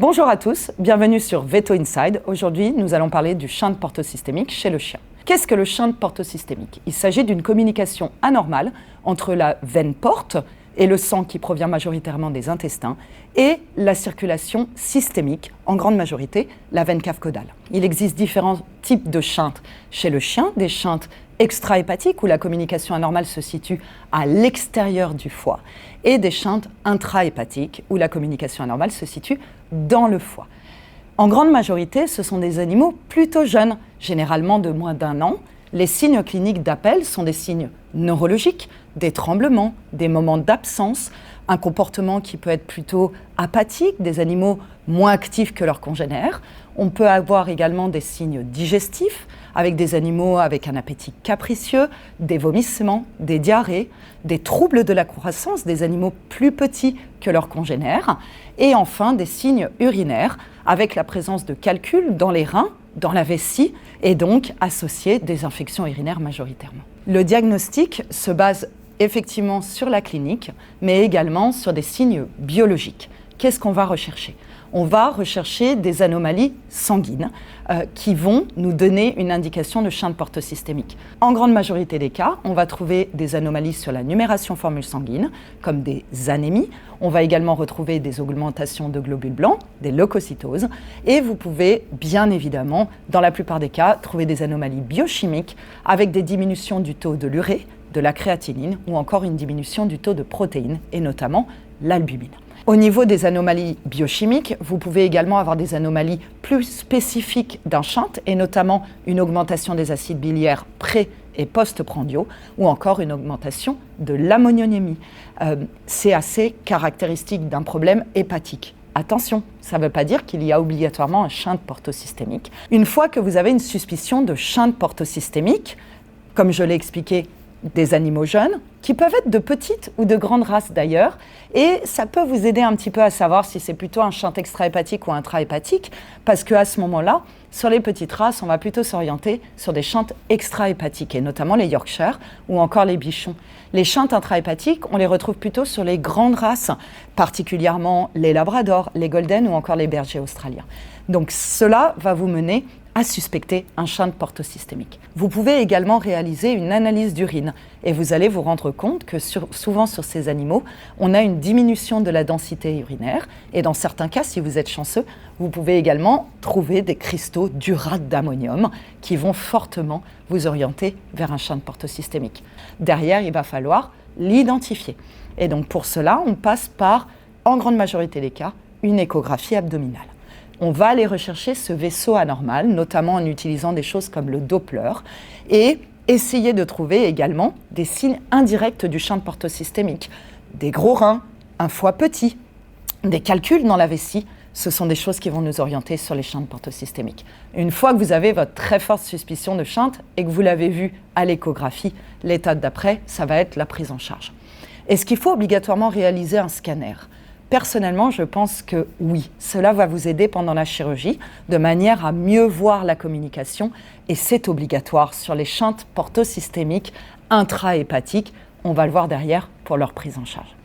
Bonjour à tous, bienvenue sur Veto Inside. Aujourd'hui, nous allons parler du shunt portosystémique chez le chien. Qu'est-ce que le shunt portosystémique? Il s'agit d'une communication anormale entre la veine porte et le sang qui provient majoritairement des intestins et la circulation systémique, en grande majorité, la veine cave caudale. Il existe différents types de shunts chez le chien, des shunts extra-hépatiques où la communication anormale se situe à l'extérieur du foie et des shunts intra-hépatiques où la communication anormale se situe dans le foie. En grande majorité, ce sont des animaux plutôt jeunes, généralement de moins d'1 an. Les signes cliniques d'appel sont des signes neurologiques, des tremblements, des moments d'absence, un comportement qui peut être plutôt apathique, des animaux moins actifs que leurs congénères. On peut avoir également des signes digestifs, avec des animaux avec un appétit capricieux, des vomissements, des diarrhées, des troubles de la croissance, des animaux plus petits que leurs congénères, et enfin des signes urinaires, avec la présence de calculs dans les reins, dans la vessie, et donc associés des infections urinaires majoritairement. Le diagnostic se base effectivement sur la clinique, mais également sur des signes biologiques. Qu'est-ce qu'on va rechercher ? On va rechercher des anomalies sanguines qui vont nous donner une indication de shunt portosystémique. En grande majorité des cas, on va trouver des anomalies sur la numération formule sanguine, comme des anémies. On va également retrouver des augmentations de globules blancs, des leucocytoses. Et vous pouvez, bien évidemment, dans la plupart des cas, trouver des anomalies biochimiques avec des diminutions du taux de l'urée, de la créatinine ou encore une diminution du taux de protéines, et notamment l'albumine. Au niveau des anomalies biochimiques, vous pouvez également avoir des anomalies plus spécifiques d'un shunt, et notamment une augmentation des acides biliaires pré- et post-prandiaux, ou encore une augmentation de l'ammonianémie. C'est assez caractéristique d'un problème hépatique. Attention, ça ne veut pas dire qu'il y a obligatoirement un shunt portosystémique. Une fois que vous avez une suspicion de shunt portosystémique, comme je l'ai expliqué, des animaux jeunes, qui peuvent être de petites ou de grandes races d'ailleurs, et ça peut vous aider un petit peu à savoir si c'est plutôt un shunt extra-hépatique ou intra-hépatique, parce qu'à ce moment-là, sur les petites races, on va plutôt s'orienter sur des shunts extra-hépatiques, et notamment les Yorkshire ou encore les bichons. Les shunts intra-hépatiques, on les retrouve plutôt sur les grandes races, particulièrement les labradors, les golden ou encore les bergers australiens. Donc cela va vous mener à suspecter un shunt portosystémique. Vous pouvez également réaliser une analyse d'urine et vous allez vous rendre compte que souvent sur ces animaux, on a une diminution de la densité urinaire et dans certains cas, si vous êtes chanceux, vous pouvez également trouver des cristaux d'urate d'ammonium qui vont fortement vous orienter vers un shunt portosystémique. Derrière, il va falloir l'identifier. Et donc pour cela, on passe par, en grande majorité des cas, une échographie abdominale. On va aller rechercher ce vaisseau anormal, notamment en utilisant des choses comme le Doppler, et essayer de trouver également des signes indirects du shunt portosystémique. Des gros reins, un foie petit, des calculs dans la vessie, ce sont des choses qui vont nous orienter sur les shunts portosystémiques. Une fois que vous avez votre très forte suspicion de shunt et que vous l'avez vu à l'échographie, l'étape d'après, ça va être la prise en charge. Est-ce qu'il faut obligatoirement réaliser un scanner ? Personnellement, je pense que oui, cela va vous aider pendant la chirurgie de manière à mieux voir la communication et c'est obligatoire sur les shunts portosystémiques intra-hépatiques. On va le voir derrière pour leur prise en charge.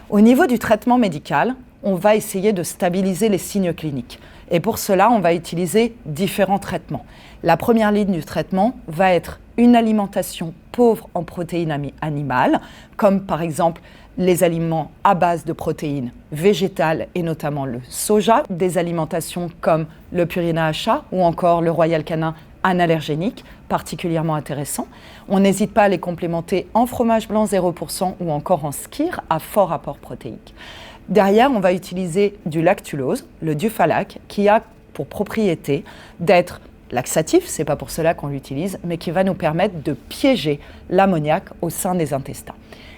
Au niveau du traitement médical, on va essayer de stabiliser les signes cliniques et pour cela, on va utiliser différents traitements. La première ligne du traitement va être une alimentation pauvre en protéines animales, comme par exemple les aliments à base de protéines végétales et notamment le soja, des alimentations comme le Purina HA ou encore le Royal Canin analergénique, particulièrement intéressant. On n'hésite pas à les complémenter en fromage blanc 0% ou encore en skyr à fort apport protéique. Derrière, on va utiliser du lactulose, le Dufalac, qui a pour propriété d'être laxatif, c'est pas pour cela qu'on l'utilise, mais qui va nous permettre de piéger l'ammoniac au sein des intestins.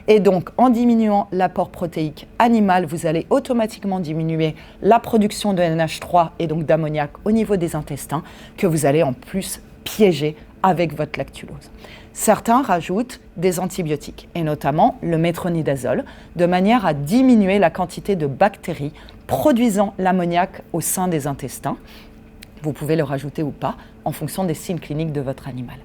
Et donc, en diminuant l'apport protéique animal, vous allez automatiquement diminuer la production de NH3 et donc d'ammoniac au niveau des intestins, que vous allez en plus piéger avec votre lactulose. Certains rajoutent des antibiotiques, et notamment le métronidazole, de manière à diminuer la quantité de bactéries produisant l'ammoniac au sein des intestins. Vous pouvez le rajouter ou pas en fonction des signes cliniques de votre animal.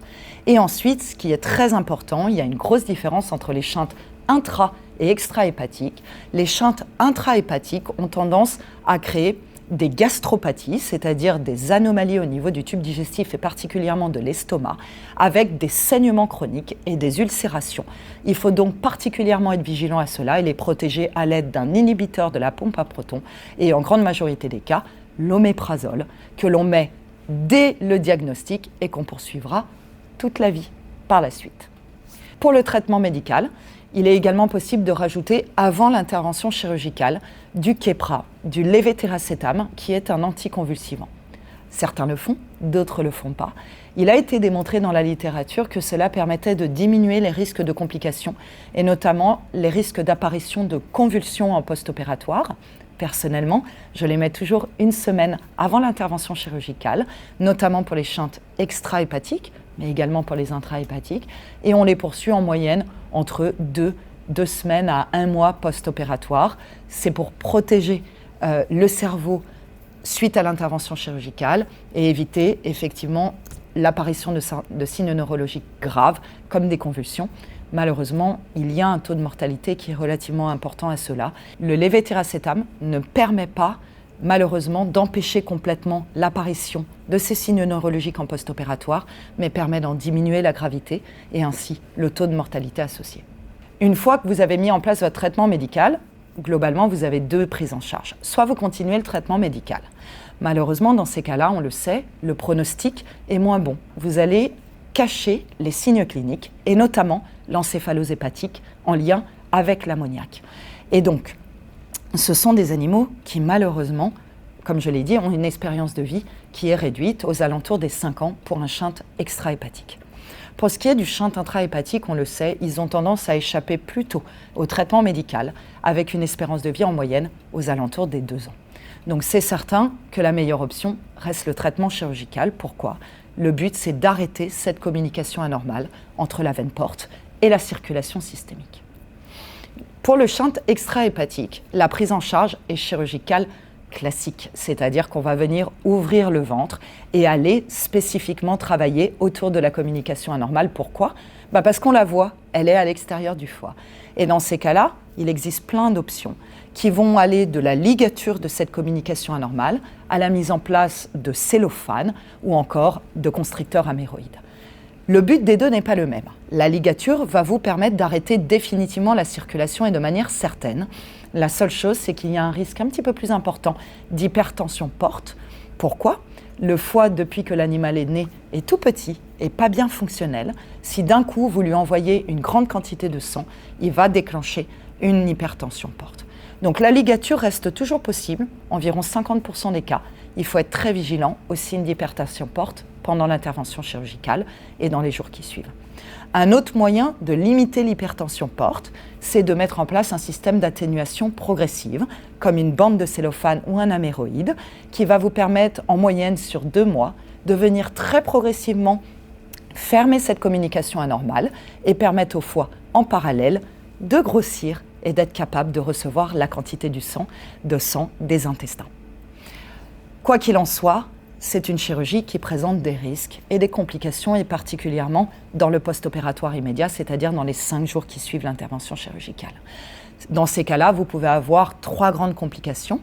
Et ensuite, ce qui est très important, il y a une grosse différence entre les shunts intra- et extra-hépatiques. Les shunts intra-hépatiques ont tendance à créer des gastropathies, c'est-à-dire des anomalies au niveau du tube digestif et particulièrement de l'estomac, avec des saignements chroniques et des ulcérations. Il faut donc particulièrement être vigilant à cela et les protéger à l'aide d'un inhibiteur de la pompe à protons et en grande majorité des cas, l'oméprazole, que l'on met dès le diagnostic et qu'on poursuivra toute la vie par la suite. Pour le traitement médical, il est également possible de rajouter, avant l'intervention chirurgicale, du Keppra, du levetiracetam, qui est un anticonvulsivant. Certains le font, d'autres ne le font pas. Il a été démontré dans la littérature que cela permettait de diminuer les risques de complications, et notamment les risques d'apparition de convulsions en post-opératoire. Personnellement, je les mets toujours une semaine avant l'intervention chirurgicale, notamment pour les shunts extra-hépatiques, mais également pour les intra-hépatiques, et on les poursuit en moyenne entre 2 semaines à 1 mois post-opératoire. C'est pour protéger le cerveau suite à l'intervention chirurgicale et éviter effectivement l'apparition de signes neurologiques graves comme des convulsions. Malheureusement, il y a un taux de mortalité qui est relativement important à cela. Le levetiracetam ne permet pas, malheureusement, d'empêcher complètement l'apparition de ces signes neurologiques en post-opératoire, mais permet d'en diminuer la gravité et ainsi le taux de mortalité associé. Une fois que vous avez mis en place votre traitement médical, globalement, vous avez 2 prises en charge. Soit vous continuez le traitement médical. Malheureusement, dans ces cas-là, on le sait, le pronostic est moins bon. Vous allez cacher les signes cliniques et notamment l'encéphalose hépatique en lien avec l'ammoniac. Et donc, ce sont des animaux qui malheureusement, comme je l'ai dit, ont une expérience de vie qui est réduite aux alentours des 5 ans pour un shunt extra-hépatique. Pour ce qui est du shunt intra-hépatique, on le sait, ils ont tendance à échapper plutôt au traitement médical avec une espérance de vie en moyenne aux alentours des 2 ans. Donc c'est certain que la meilleure option reste le traitement chirurgical. Pourquoi ? Le but, c'est d'arrêter cette communication anormale entre la veine porte et la circulation systémique. Pour le shunt extra-hépatique, la prise en charge est chirurgicale classique, c'est-à-dire qu'on va venir ouvrir le ventre et aller spécifiquement travailler autour de la communication anormale. Pourquoi ? Parce qu'on la voit, elle est à l'extérieur du foie. Et dans ces cas-là, il existe plein d'options qui vont aller de la ligature de cette communication anormale à la mise en place de cellophane ou encore de constricteurs améroïdes. Le but des deux n'est pas le même. La ligature va vous permettre d'arrêter définitivement la circulation et de manière certaine. La seule chose, c'est qu'il y a un risque un petit peu plus important d'hypertension porte. Pourquoi ? Le foie, depuis que l'animal est né, est tout petit et pas bien fonctionnel. Si d'un coup, vous lui envoyez une grande quantité de sang, il va déclencher une hypertension porte. Donc la ligature reste toujours possible, environ 50% des cas. Il faut être très vigilant aux signes d'hypertension porte pendant l'intervention chirurgicale et dans les jours qui suivent. Un autre moyen de limiter l'hypertension porte, c'est de mettre en place un système d'atténuation progressive, comme une bande de cellophane ou un améroïde, qui va vous permettre en moyenne sur 2 mois de venir très progressivement fermer cette communication anormale et permettre au foie en parallèle de grossir et d'être capable de recevoir la quantité de sang des intestins. Quoi qu'il en soit, c'est une chirurgie qui présente des risques et des complications, et particulièrement dans le post-opératoire immédiat, c'est-à-dire dans les 5 jours qui suivent l'intervention chirurgicale. Dans ces cas-là, vous pouvez avoir 3 grandes complications.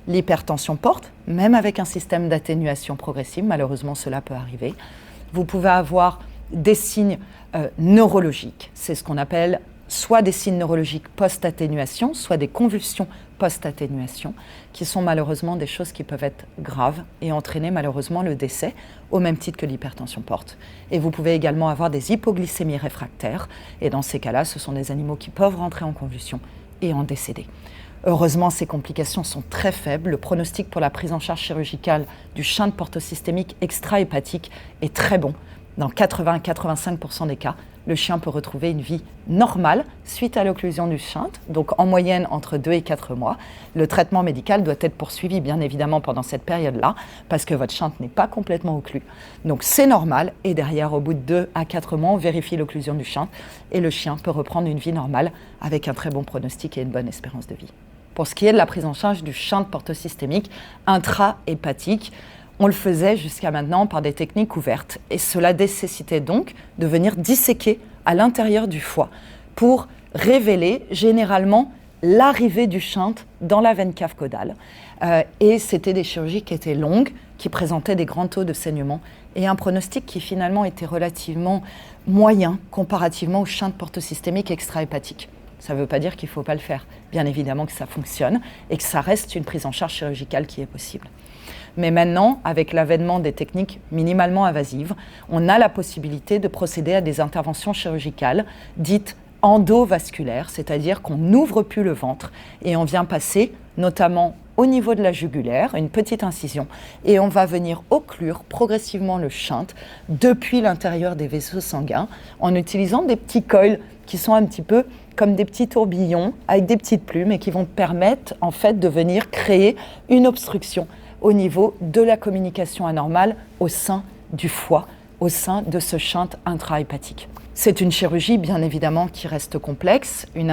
L'hypertension porte, même avec un système d'atténuation progressive, malheureusement cela peut arriver. Vous pouvez avoir des signes neurologiques, c'est ce qu'on appelle soit des signes neurologiques post-atténuation, soit des convulsions post-atténuation, qui sont malheureusement des choses qui peuvent être graves et entraîner malheureusement le décès, au même titre que l'hypertension porte. Et vous pouvez également avoir des hypoglycémies réfractaires, et dans ces cas-là, ce sont des animaux qui peuvent rentrer en convulsion et en décéder. Heureusement, ces complications sont très faibles. Le pronostic pour la prise en charge chirurgicale du shunt portosystémique extra-hépatique est très bon. Dans 80-85% des cas, le chien peut retrouver une vie normale suite à l'occlusion du shunt, donc en moyenne entre 2 et 4 mois. Le traitement médical doit être poursuivi bien évidemment pendant cette période-là, parce que votre shunt n'est pas complètement occlu. Donc c'est normal, et derrière, au bout de 2 à 4 mois, on vérifie l'occlusion du shunt, et le chien peut reprendre une vie normale avec un très bon pronostic et une bonne espérance de vie. Pour ce qui est de la prise en charge du shunt portosystémique intra-hépatique, on le faisait jusqu'à maintenant par des techniques ouvertes, et cela nécessitait donc de venir disséquer à l'intérieur du foie pour révéler généralement l'arrivée du shunt dans la veine cave caudale. Et c'était des chirurgies qui étaient longues, qui présentaient des grands taux de saignement et un pronostic qui finalement était relativement moyen comparativement au shunt portosystémique extra-hépatique. Ça ne veut pas dire qu'il ne faut pas le faire. Bien évidemment que ça fonctionne et que ça reste une prise en charge chirurgicale qui est possible. Mais maintenant, avec l'avènement des techniques minimalement invasives, on a la possibilité de procéder à des interventions chirurgicales dites endovasculaires, c'est-à-dire qu'on n'ouvre plus le ventre et on vient passer notamment au niveau de la jugulaire, une petite incision, et on va venir occlure progressivement le shunt depuis l'intérieur des vaisseaux sanguins en utilisant des petits coils qui sont un petit peu comme des petits tourbillons avec des petites plumes et qui vont permettre en fait de venir créer une obstruction au niveau de la communication anormale au sein du foie, au sein de ce shunt intrahépatique. C'est une chirurgie bien évidemment qui reste complexe, une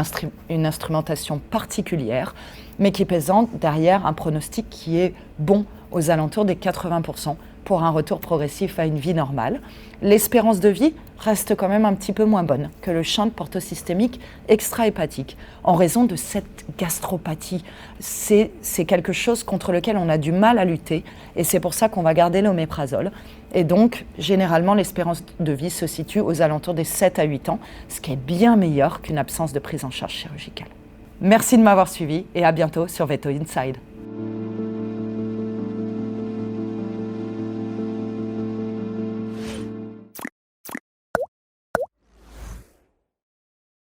instrumentation particulière, mais qui présente derrière un pronostic qui est bon aux alentours des 80% pour un retour progressif à une vie normale. L'espérance de vie reste quand même un petit peu moins bonne que le shunt portosystémique extra-hépatique en raison de cette gastropathie. C'est quelque chose contre lequel on a du mal à lutter et c'est pour ça qu'on va garder l'oméprazole. Et donc, généralement, l'espérance de vie se situe aux alentours des 7 à 8 ans, ce qui est bien meilleur qu'une absence de prise en charge chirurgicale. Merci de m'avoir suivi et à bientôt sur Veto Inside.